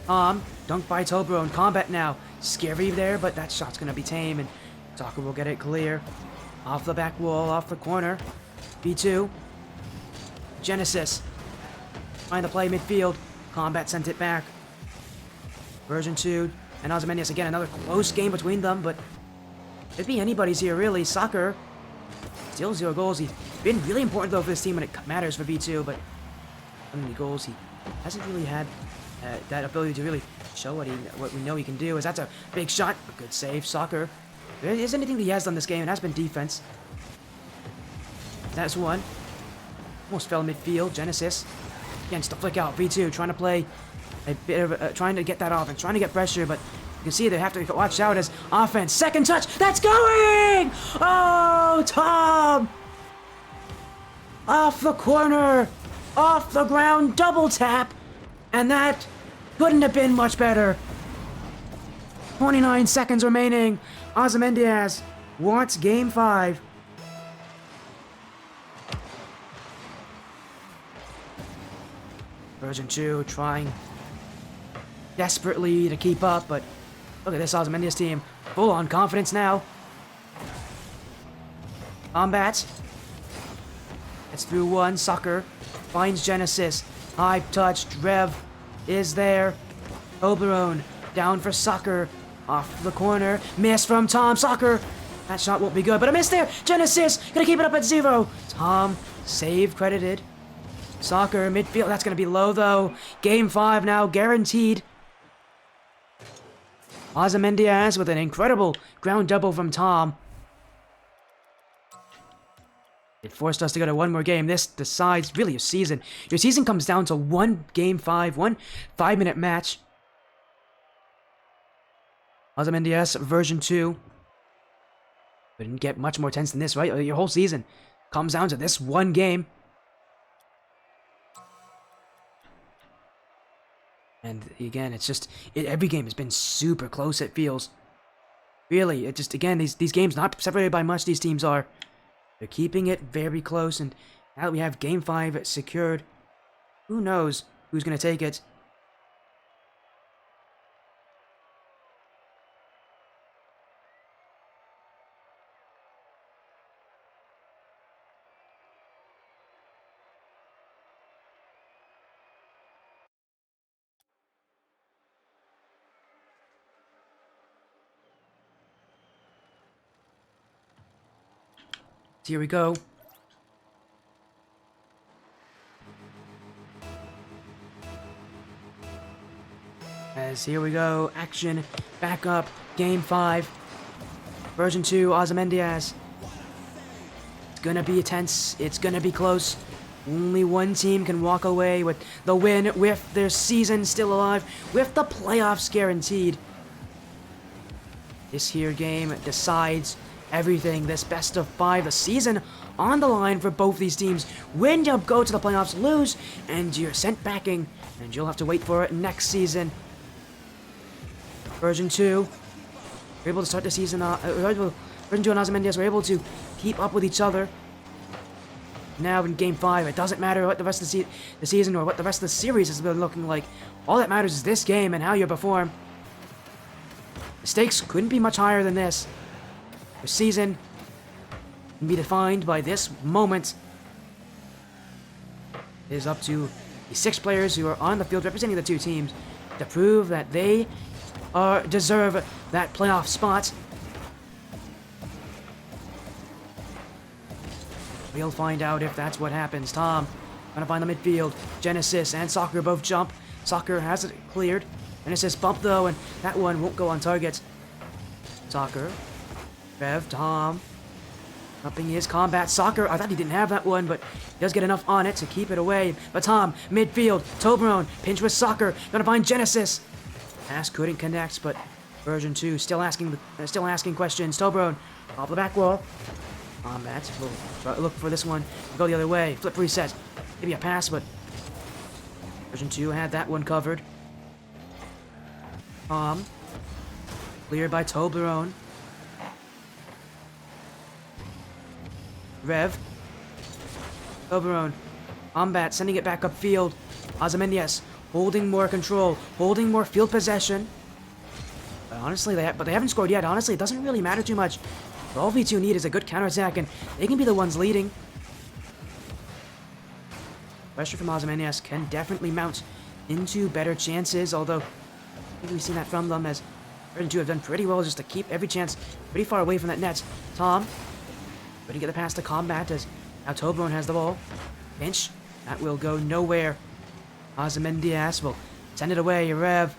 Dunked by Toblerone. Combat now. Scary there, but that shot's going to be tame, and Soccer will get it clear. Off the back wall, off the corner. B2. Genesis. Trying to play midfield. Combat sent it back. Version 2. And Ozymandias again, another close game between them, but it'd be anybody's here, really. Soccer. Still 0 goals. He's been really important, though, for this team when it matters for V2, but how many goals he hasn't really had that ability to really show what we know he can do. As that's a big shot. A good save. Soccer. There isn't anything that he has done this game. It has been defense. That's one. Almost fell midfield. Genesis. Again, just a flick out. V2 trying to play a bit of trying to get that offense, trying to get pressure, but you can see they have to watch out as offense. Second touch, that's going! Oh, Tom! Off the corner, off the ground, double tap, and that couldn't have been much better. 29 seconds remaining. Ozymandias wants game 5. Version 2 trying desperately to keep up, but look at this Ozymandias team. Full on confidence now. Combat. It's through one. Soccer finds Genesis. High touch. Rev is there. Oberon down for Soccer. Off the corner. Miss from Tom. Soccer. That shot won't be good, but a miss there. Genesis gonna keep it up at 0. Tom save credited. Soccer midfield. That's gonna be low though. Game 5 now guaranteed. Ozymandias with an incredible ground double from Tom. It forced us to go to one more game. This decides really your season. Your season comes down to one game 5, one 5-minute match. Ozymandias version 2. Couldn't get much more tense than this, right? Your whole season comes down to this one game. And again, it's just, every game has been super close, it feels. Really, it just, again, these games not separated by much, these teams are. They're keeping it very close, and now that we have game 5 secured, who knows who's going to take it. Here we go. As here we go, action, back up, game 5, version 2, Ozymandias. It's gonna be tense, it's gonna be close. Only one team can walk away with the win, with their season still alive, with the playoffs guaranteed. This here game decides everything. This best of 5, the season on the line for both these teams. Win, you go to the playoffs, lose, and you're sent packing, and you'll have to wait for it next season. Version 2, we're able to start the season. Version 2 and Ozymandias were able to keep up with each other. Now in game 5, it doesn't matter what the rest of the season or what the rest of the series has been looking like. All that matters is this game and how you perform. The stakes couldn't be much higher than this. The season can be defined by this moment. It is up to the 6 players who are on the field representing the 2 teams to prove that they deserve that playoff spot. We'll find out if that's what happens. Tom gonna find the midfield. Genesis and Soccer both jump. Soccer has it cleared. Genesis bump though, and that one won't go on target. Soccer. Rev, Tom, upping his combat. Soccer, I thought he didn't have that one, but he does get enough on it to keep it away. But Tom, midfield, Toblerone, pinch with Soccer, gonna find Genesis. Pass couldn't connect, but version 2 still asking questions. Toblerone, off the back wall. Combat, we'll look for this one. We'll go the other way. Flip reset. Maybe a pass, but version 2 had that one covered. Tom, cleared by Toblerone. Rev. Oberon. Combat, sending it back upfield. Ozymandias holding more control, holding more field possession. But honestly, they haven't scored yet. Honestly, it doesn't really matter too much. All V2 need is a good counterattack, and they can be the ones leading. Pressure from Ozymandias can definitely mount into better chances, although I think we've seen that from them, as Version 2 have done pretty well just to keep every chance pretty far away from that net. Tom. Couldn't get the pass to Combat as now Toblerone has the ball. Pinch. That will go nowhere. Ozymandias will send it away. Rev.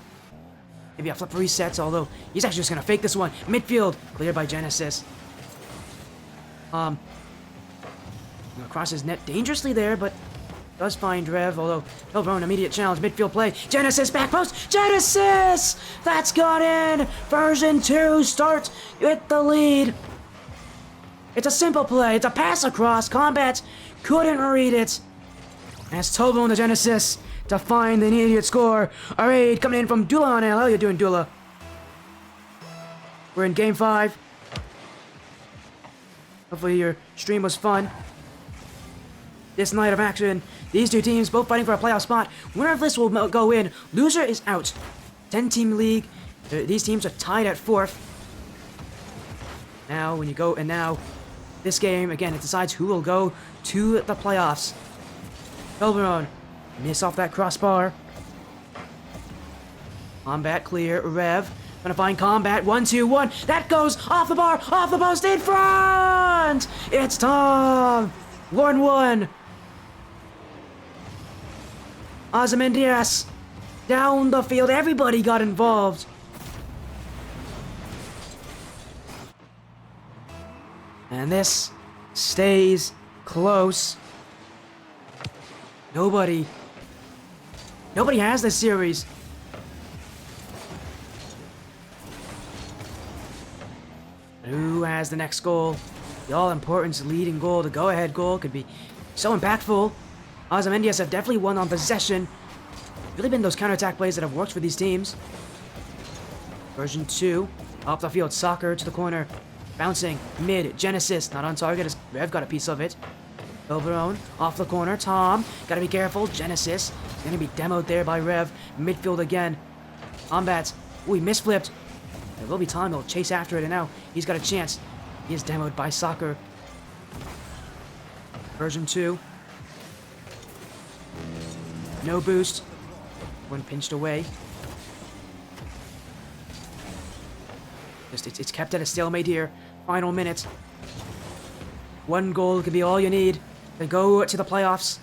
Maybe a flip resets, although he's actually just going to fake this one. Midfield. Cleared by Genesis. Across his net dangerously there, but does find Rev, although Toblerone immediate challenge, midfield play, Genesis back post, Genesis! That's got in! Version 2 starts with the lead. It's a simple play, it's a pass across, Combat couldn't read it. As Toblerone the Genesis to find the immediate score. A raid coming in from Dula on L. How you doing, Dula? We're in game 5. Hopefully your stream was fun. This night of action, these two teams both fighting for a playoff spot. Winner of this will go in. Loser is out. 10-team league. These teams are tied at 4th. Now, when you go, and now, this game, again, it decides who will go to the playoffs. Toblerone, miss off that crossbar. Combat clear, Rev. Gonna find Combat, 1-2-1. That goes off the bar, off the post, in front! It's Tom! 1-1. Ozymandias down the field. Everybody got involved. And this stays close. Nobody has this series. Who has the next goal? The all-important leading goal, the go-ahead goal, could be so impactful. Ozymandias have definitely won on possession. Really been those counterattack plays that have worked for these teams. Version 2, off the field, Soccer to the corner. Bouncing, mid, Genesis, not on target as Rev got a piece of it. Toblerone, off the corner, Tom, gotta be careful, Genesis, gonna be demoed there by Rev. Midfield again. Combat, ooh, he misflipped. There will be time, he'll chase after it, and now he's got a chance. He is demoed by Soccer. Version 2. No boost. One pinched away. It's kept at a stalemate here. Final minute. One goal could be all you need to go to the playoffs.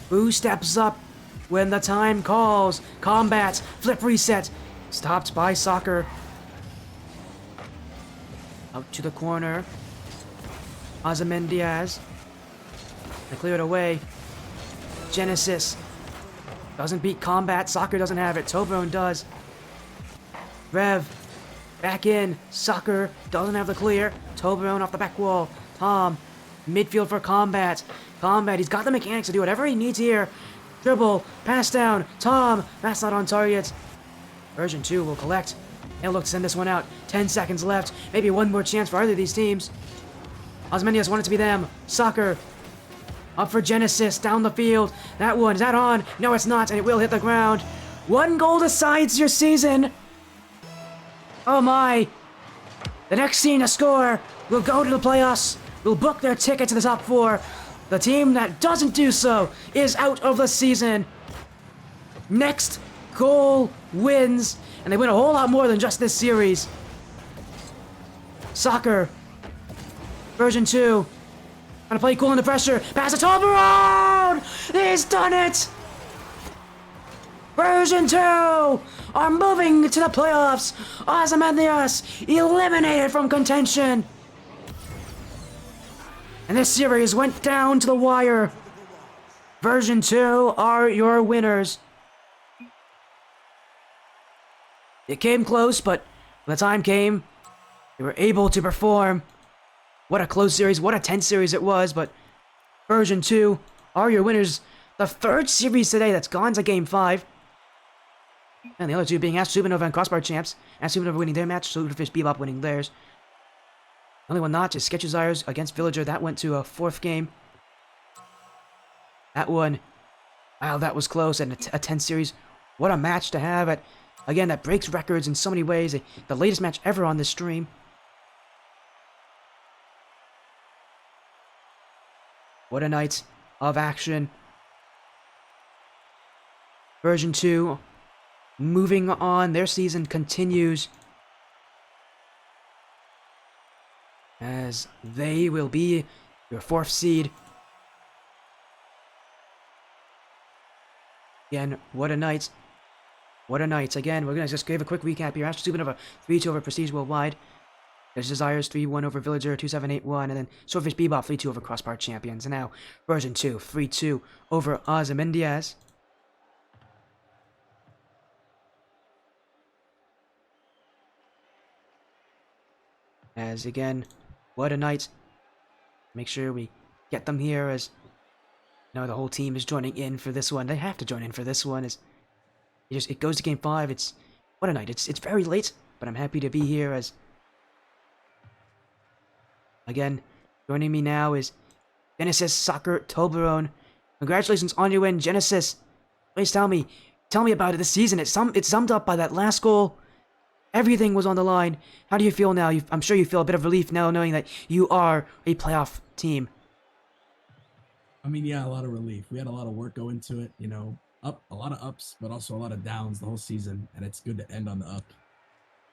Who steps up when the time calls? Combat. Flip reset. Stopped by Soccer. Out to the corner. Ozymandias. They clear it away. Genesis. Doesn't beat Combat. Soccer doesn't have it. Toblerone does. Rev. Back in. Soccer doesn't have the clear. Toblerone off the back wall. Tom. Midfield for Combat. Combat. He's got the mechanics to do whatever he needs here. Dribble. Pass down. Tom. That's not on target. Version 2 will collect. He'll look to send this one out. 10 seconds left. Maybe one more chance for either of these teams. Ozymandias want it to be them. Soccer. Up for Genesis. Down the field. That one. Is that on? No, it's not. And it will hit the ground. One goal decides your season. Oh my. The next team to score will go to the playoffs. Will book their ticket to the top 4. The team that doesn't do so is out of the season. Next goal wins. And they win a whole lot more than just this series. Soccer. Version 2. Gonna play cool under pressure. Pass it to Toblerone! He's done it! Version 2 are moving to the playoffs. Ozymandias eliminated from contention. And this series went down to the wire. Version 2 are your winners. It came close, but when the time came, they were able to perform. What a close series, what a tense series it was, but Version 2 are your winners. The third series today that's gone to Game 5. And the other two being Ash Supernova and Crossbar champs. Ash Supernova winning their match, Silverfish Bebop winning theirs. The only one not is Sketchers against Villager. That went to a 4th game. That one, wow, that was close, and a 10 series. What a match to have. Again, that breaks records in so many ways. The latest match ever on this stream. What a night of action. Version 2 moving on. Their season continues as they will be your 4th seed. Again, what a night. What a night. Again, we're going to just give a quick recap here. Ash Supernova 3-2 over Prestige Worldwide. There's Desires 3-1 over Villager 2781, and then Swordfish Bebop 3-2 over Crossbar Champions. And now version 2 3-2 over Ozymandias. As again, what a night. Make sure we get them here as the whole team is joining in for this one. They have to join in for this one as it goes to game 5. It's what a night. It's very late, but I'm happy to be here as again, joining me now is Genesis Soccer Toblerone. Congratulations on your win, Genesis. Please tell me about it this season. It's summed up by that last goal. Everything was on the line. How do you feel now? I'm sure you feel a bit of relief now knowing that you are a playoff team. I mean, yeah, a lot of relief. We had a lot of work go into it, a lot of ups, but also a lot of downs the whole season, and it's good to end on the up.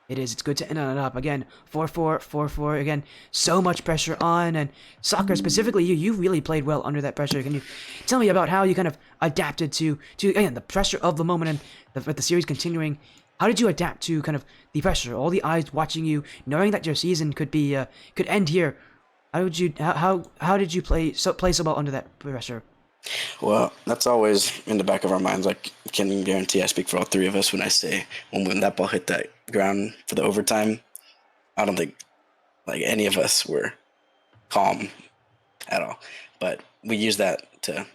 It is. It's good to end on it up. Again, 4-4, 4-4. Again, so much pressure on, and soccer specifically, you really played well under that pressure. Can you tell me about how you kind of adapted to again, the pressure of the moment and with the series continuing? How did you adapt to kind of the pressure, all the eyes watching you, knowing that your season could end here? How did you play so well under that pressure? Well, that's always in the back of our minds. I can guarantee I speak for all three of us when I say when that ball hit that ground for the overtime, I don't think any of us were calm at all. But we used that to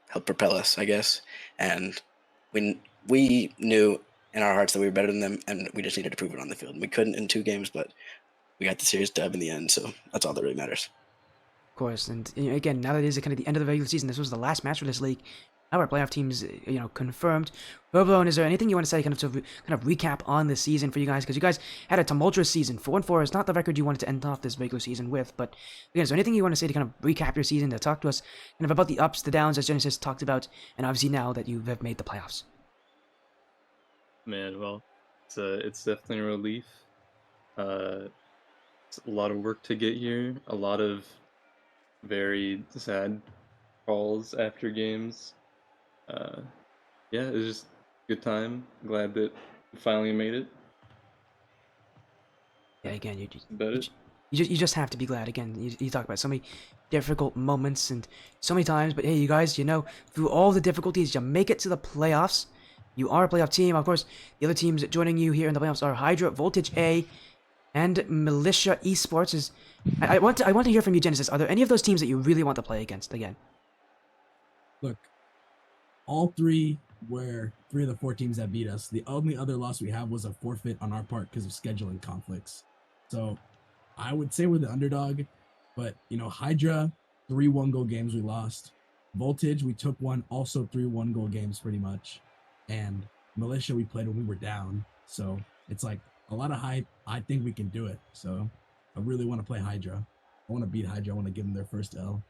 help propel us, I guess. And we knew in our hearts that we were better than them, and we just needed to prove it on the field. We couldn't in 2 games, but we got the series dub in the end, so that's all that really matters. Of course, and again, now that it is kind of the end of the regular season, this was the last match for this league. Now our playoff teams, confirmed. Toblerone, is there anything you want to say, kind of recap on this season for you guys? Because you guys had a tumultuous season. 4-4 is not the record you wanted to end off this regular season with. But again, is there anything you want to say to kind of recap your season, to talk to us kind of about the ups, the downs, as Genesis talked about, and obviously now that you have made the playoffs? Man, well, it's definitely a relief. It's a lot of work to get here. A lot of very sad calls after games. Yeah, it was just a good time. Glad that we finally made it. Yeah, again, you You just have to be glad. Again, you talk about so many difficult moments and so many times, but hey, you guys, through all the difficulties, you make it to the playoffs. You are a playoff team. Of course, the other teams joining you here in the playoffs are Hydra, Voltage A, and Militia Esports. I want to hear from you, Genesis. Are there any of those teams that you really want to play against again? Look, all 3 were 3 of the 4 teams that beat us. The only other loss we have was a forfeit on our part because of scheduling conflicts. So I would say we're the underdog, but Hydra, 3 1-goal games we lost. Voltage, we took one, also 3 1-goal games pretty much. And Militia, we played when we were down. So it's like a lot of hype. I think we can do it. So I really want to play Hydra. I want to beat Hydra. I want to give them their first L.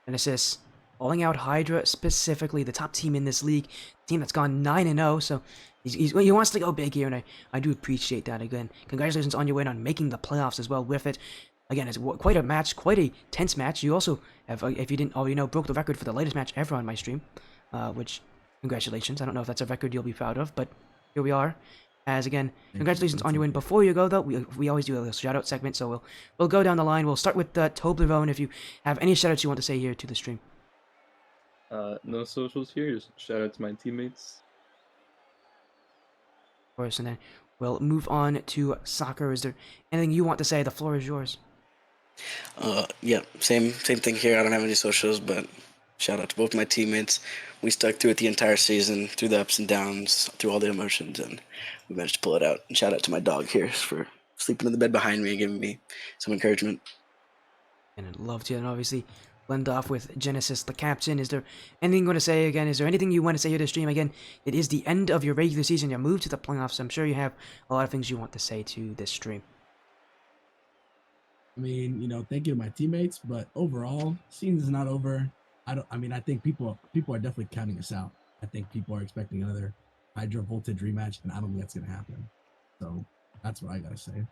Genesis, calling out Hydra specifically, the top team in this league, team that's gone 9-0. So he wants to go big here, and I do appreciate that. Again, congratulations on your win on making the playoffs as well with it. Again, it's quite a match, quite a tense match. You also have, if you didn't already know, broke the record for the latest match ever on my stream, which, congratulations. I don't know if that's a record you'll be proud of, but here we are. As again, congratulations on your win. Before you go though, we always do a little shout out segment, so we'll go down the line. We'll start with Toblerone. If you have any shout outs you want to say here to the stream. No socials here. Just shout out to my teammates. Of course, and then we'll move on to soccer. Is there anything you want to say? The floor is yours. Yeah, same thing here. I don't have any socials, but shout out to both my teammates. We stuck through it the entire season, through the ups and downs, through all the emotions, and we managed to pull it out. And shout out to my dog here for sleeping in the bed behind me and giving me some encouragement. And I'd love to, and obviously, blend off with Genesis, the captain. Is there anything you want to say again? Is there anything you want to say here to stream again? It is the end of your regular season. You moved to the playoffs. I'm sure you have a lot of things you want to say to this stream. I mean, thank you to my teammates, but overall, season's not over. I think people are definitely counting us out. I think people are expecting another Hydra Voltage rematch, and I don't think that's gonna happen. So that's what I gotta say.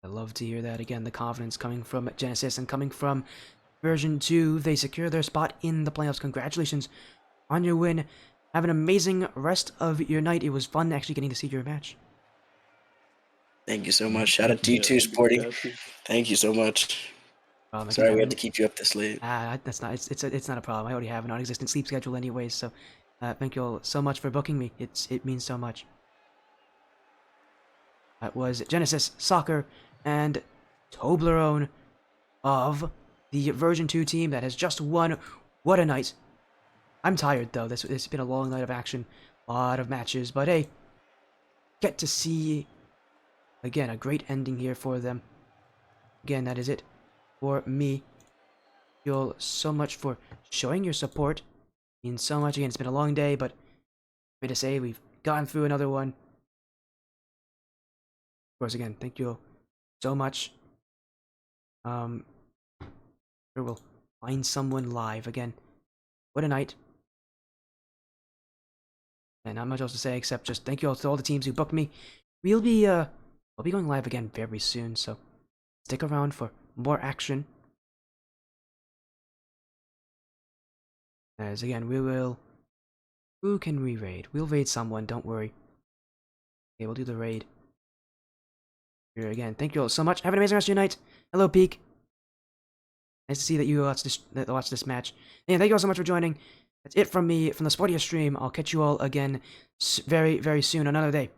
I love to hear that. Again, the confidence coming from Genesis and coming from version 2. They secure their spot in the playoffs. Congratulations on your win. Have an amazing rest of your night. It was fun actually getting to see your match. Thank you so much. Shout out to you Yeah, too, good Sporty. catches. Thank you so much. Again, Sorry we having had to me. keep you up this late. That's not. It's not a problem. I already have a non-existent sleep schedule anyways. So, thank you all so much for booking me. It means so much. That was Genesis Soccer and Toblerone of the version 2 team that has just won. What a night. I'm tired though. This has been a long night of action, a lot of matches, but hey, get to see again a great ending here for them. Again, that is it for me. Thank you all so much for showing your support. Means so much. Again, it's been a long day, but way to say we've gotten through another one. Of course, again, thank you all so much. Sure we'll find someone live again. What a night. And not much else to say except just thank you all to all the teams who booked me. We'll be going live again very soon, so stick around for more action. As again, we will. Who can we raid? We'll raid someone, don't worry. Okay, we'll do the raid. Here again, thank you all so much. Have an amazing rest of your night. Hello, Peak. Nice to see that you watched this match. And thank you all so much for joining. That's it from me from the Sportia stream. I'll catch you all again very, very soon another day.